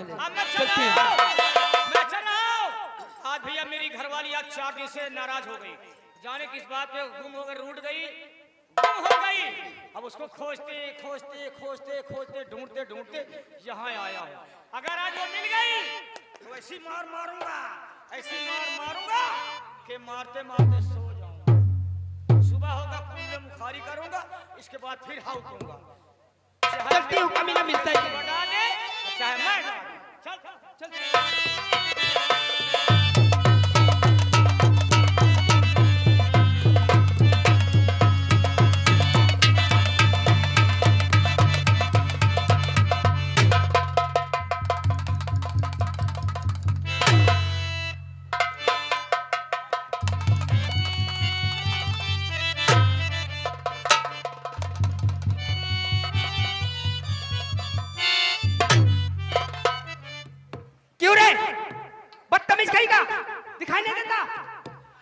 चले। अब मैं चल चलते रहा हैं। हूं, मैं चल रहा हूं। आज भैया मेरी घरवाली आज 4 दिन से नाराज हो गई, जाने किस बात पे गुम हो गई, रूठ गई, गुम हो गई। अब उसको खोजते खोजते खोजते खोजते ढूंढते ढूंढते यहाँ आया हूँ। अगर आज वो मिल गई तो ऐसी मार मारूंगा, ऐसी मार मारूंगा कि मारते मारते सो जाऊंगा। सुबह होगा कुल्ले मुखारी करूंगा, इसके बाद फिर हाउ दूंगा। चलती हूँ, कभी ना मिलता है। बता दे चाहे मैं डालूं। चल चल। क्यों रे बदतमीज कहीं का, दिखाई नहीं देता,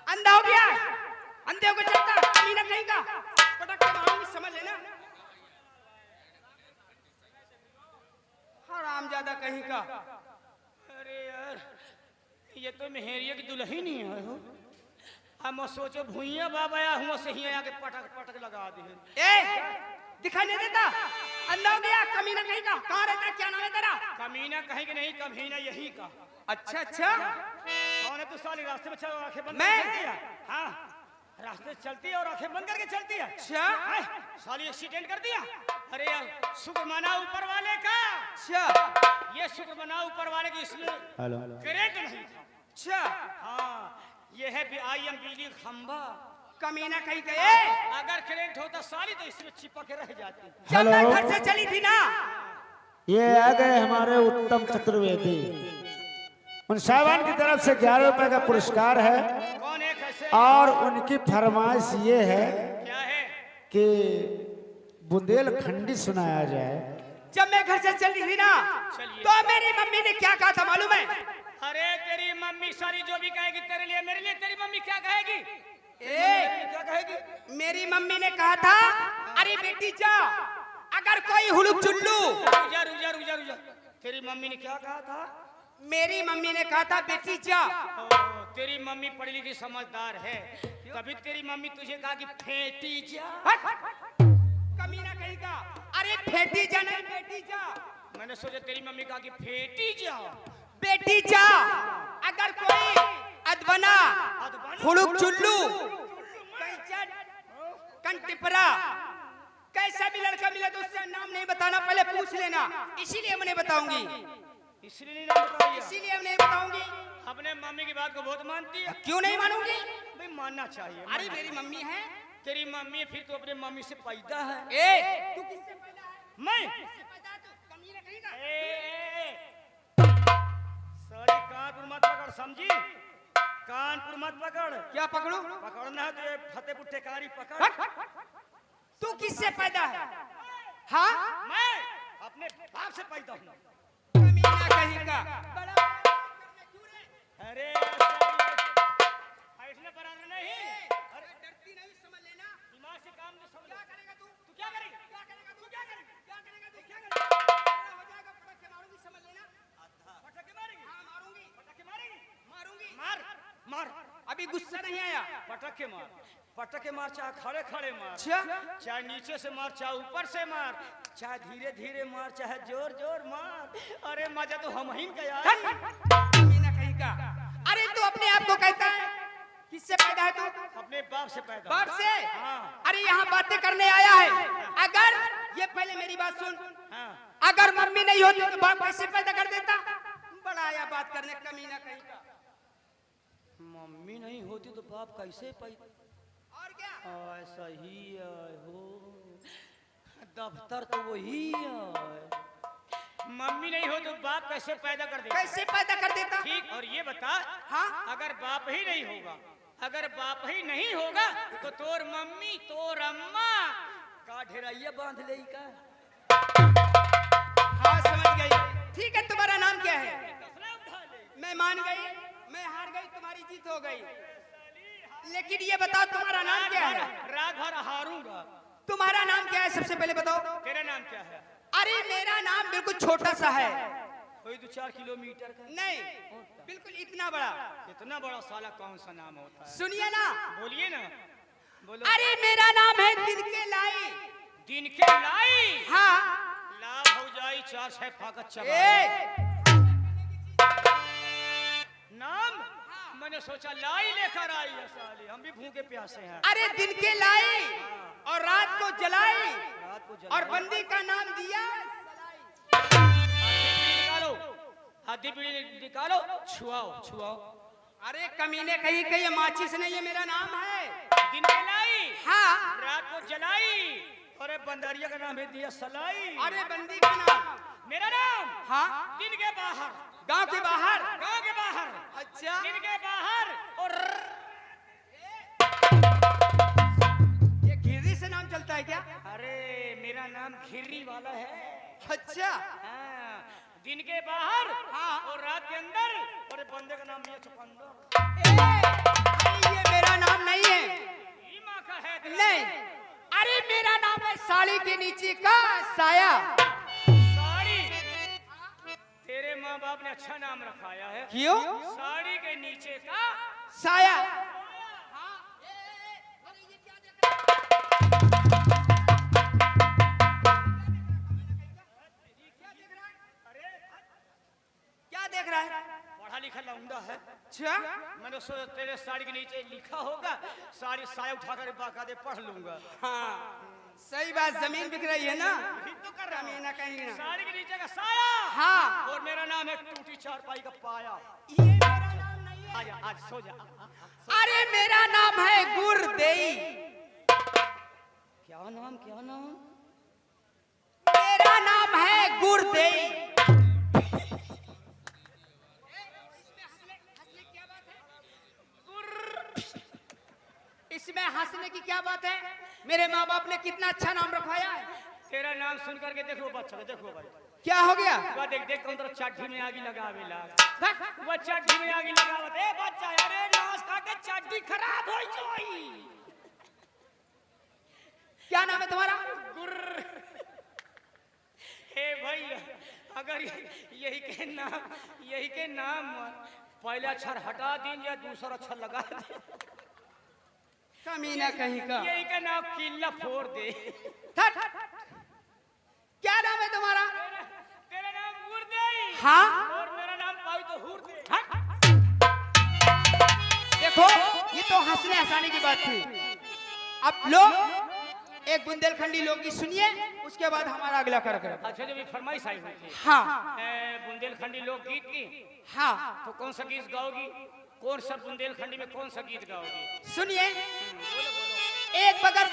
अंधा हो गया, अंधे को चलता कमीना कहीं का, पटक के मारूंगी, समझ लेना। हरामजादा कहीं का। अरे यार ये तो मेहरिया की दुल्हन ही है हो। हम सोचो भूइया बाबा या हुआ से ही आके पटक पटक लगा दी। ए दिखाई नहीं देता, अंधा हो गया, कमीना कहीं का, कहाँ रहता है, क्या नाम है तेरा? कमीना कहीं कि नहीं, कमीना यही का। अच्छा अच्छा, कौन है तू? साली रास्ते में चल आंखें बंद मैं? करके चलती है। हाँ रास्ते से चलती है और आंखें बंद करके चलती है। अच्छा हाय, साली एक्सीडेंट कर दिया। अरे यार शुक्र मना ऊपर वाले का, अच्छा ये शुक्र मना ऊपर वाले की, इसमें करेंट नहीं था। अच्छा, हाँ ये है आई एम बिजली खंबा। कमीना कहीं का। ए अगर करंट होता साली तो इसमें चिपक के रह जाती। जब मैं घर से चली थी ना, ये आ गए हमारे उत्तम चतुर्वेदी। उन साहबान की तरफ से 11 रुपए का पुरस्कार है कौन है कैसे? और उनकी फरमाइश ये है क्या है? कि बुंदेलखंडी सुनाया जाए। जब मैं घर से चली थी ना, चलिए। तो मेरी मम्मी ने क्या कहा था मालूम है? अरे तेरी मम्मी सारी जो भी कहेगी तेरे लिए, मेरे लिए तेरी मम्मी क्या कहेगी? क्या कहेगी? मेरी मम्मी ने कहा था, अरे बेटी जा, अगर कोई हुलुक चुल्लू। रुक जा रुक जा रुक जा रुक जा। तेरी मम्मी ने क्या कहा था? मेरी मम्मी ने कहा था बेटी जा। तेरी मम्मी पढ़ी लिखी समझदार है, तभी तेरी मम्मी तुझे कहा कि फेंटी जा। कमीना कहीं का, अरे फेंटी जा नहीं, बेटी जा। मैंने सोचा तेरी मम्मी कहा कि फेंटी जा। बेटी जा, अगर कोई अदबना, हुलुक चुल्लू, कैचट, कंटिपरा, कैसा भी लड़का मिले तो उससे नाम नहीं बताना, पहले पूछ लेना, इसीलिए मैं नहीं बताऊंगी, इसलिए नहीं नाम बताइए। इसीलिए मैं नहीं बताऊंगी। अपने मम्मी की बात को बहुत मानती है। क्यों नहीं मानूंगी? भाई मानना चाहिए। अरे मेरी मम्मी है। तेरी मम्मी फिर तो अपने मम्मी से पैदा है। ए तू किससे पैदा है? मैं किससे पैदा है तू? कमीना कहीं का। सारी कानपुर मत पकड़, समझी? कानपुर मत पकड़। क्या पकड़ू? पकड़ना है तो ये फतेहपुर टेकारी पकड़। तू किससे पैदा है? हाँ मैं अपने बाप से पैदा हूँ। कमीना कहीं का। अरे ऐसने पर नहीं। अरे डरती नहीं, समझ लेना। दिमाग से काम तो समझ। क्या करेगा तू? तू क्या करेगा? क्या करेगा तू? क्या करेगा? क्या करेगा तू? क्या करेगा? हो जाएगा, पटक के मारूंगी, समझ लेना। पटाखे मारेगी? हाँ मारूंगी, पटाखे मारेगी? मारूंगी। मार मार। अभी गुस्सा नहीं आया? पटाखे मार, पटाखे मार, चाहे खड़े खड़े मार, अच्छा चाहे नीचे से मार, चाहे ऊपर से मार, चाहे धीरे धीरे मार, चाहे जोर जोर मार। अरे मजा तो हम ही का यार। कमीना कहीं का। अरे तू अपने आप को कहता है किससे पैदा है तू? अपने बाप से पैदा। बाप से? हाँ। अरे यहाँ बातें करने आया है। अगर ये पहले मेरी बात सुन, हाँ। अगर मम्मी नहीं होती तो बाप कैसे पैदा कर देता? बड़ा आया बात करने, कमीना कहीं का। मम्मी नहीं होती तो बाप कैसे पैदा? और क्या? ऐसा ही हो, दफ्तर तो वही है। मम्मी नहीं हो तो बाप कैसे पैदा कर देता? कैसे पैदा कर देता? ठीक। और ये बता, हाँ? अगर बाप ही नहीं होगा, अगर बाप ही नहीं होगा तो तोर मम्मी तोर अम्मा का ढेराइया बांध ले का। हाँ समझ गई। ठीक है, तुम्हारा नाम क्या है? मैं मान गई, मैं हार गई, तुम्हारी जीत हो गई। लेकिन ये बताओ तुम्हारा नाम क्या है? रात भर हारूंगा। तुम्हारा नाम क्या है सबसे पहले बताओ। तेरा नाम क्या है? अरे मेरा नाम बिल्कुल छोटा सा है, कोई 2-4 किलोमीटर का। नहीं, बिल्कुल इतना बड़ा। इतना बड़ा साला कौन सा नाम होता है? सुनिए ना। बोलिए ना, बोलो। अरे मेरा नाम है दिन के लाई। दिन के लाई? हाँ। लाभ हो जाए 4 6 फाकत चबा। नाम मैंने सोचा लाई लेकर आई है साली, हम भी भूखे प्यासे हैं। अरे दिन के लाई और रात को जलाई, रात को जलाई। और बंदी का नाम दिया निकालो, हाथी पीढ़ी निकालो, छुआओ छुआओ। अरे कमीने कहीं कहीं माचिस नहीं, ये मेरा नाम है। दिन के लाई, हाँ। रात को जलाई, अरे बंदरिया का नाम है दिया सलाई। अरे बंदी का नाम, मेरा नाम? हाँ। दिन के बाहर, गांव के बाहर। गांव के बाहर। अच्छा। दिन के बाहर। और ये घिर्री से नाम चलता है क्या? अरे मेरा नाम घिर्री वाला है। अच्छा। हाँ, दिन के बाहर, हाँ। और रात के अंदर, और बंदे का नाम है चुकंदर। ये मेरा नाम नहीं है। ये माँ का है तेरा नहीं, अरे मेरा नाम है साड़ी के नीचे का साया। साड़ी? तेरे माँ बाप ने अच्छा नाम रखाया है। क्यों? साड़ी के नीचे का साया। क्या देख रहा है? पढ़ा लिखा लौंडा है। अच्छा। मैंने सोचा तेरे साड़ी के नीचे लिखा होगा, साड़ी साया उठाकर बाकायदे पढ़ लूंगा। हाँ, सही बात, जमीन बिक रही है ना। तो कर रहा कहीं ना कहीं ना। साड़ी के नीचे का साया। हाँ। और मेरा नाम है टूटी चारपाई का पाया। ये मेरा नाम नहीं है। आजा, आज सो जा। अरे मेरा नाम है गुरदेई। क्या नाम, क्या नाम? मेरा नाम है गुरदेई। इसमें हंसने की क्या बात है? मेरे माँ बाप ने कितना अच्छा नाम रखवाया है। तेरा नाम सुन करके देखो बच्चा, देखो भाई। क्या हो गया? वह देख देख कौन तरह चाटी में आगी लगावे लाग। भाग। वह चाटी में आगी लगावत। ए बच्चा, अरे नाश खा के चाटी खराब हो जाई। क्या नाम है तुम्हारा? गुर्र। हे भाई, अगर यही के नाम पहला अक्षर हटा दीन या दूसरा अक्षर लगा दे। कमीना कहीं का। यही का नाम किल्ला फोड़ दे। थट। क्या नाम है तुम्हारा? तेरा नाम गुरदेई। हाँ। और मेरा नाम पाई तो हुर दे। देखो, ये तो हंसने हंसाने की बात थी। अब लोग एक बुंदेलखंडी लोकगीत सुनिए, उसके बाद हमारा अगला कार्यक्रम। अच्छा, जब ये फरमाइश आई हुई थी हाँ। बुंदेलखंडी लोकगीत की, हाँ। तो कौन सा गीत गाओगी? कौन सा बुंदेलखंडी में कौन सा गीत गाओगी? सुनिए। बोलो बोलो। एक बगर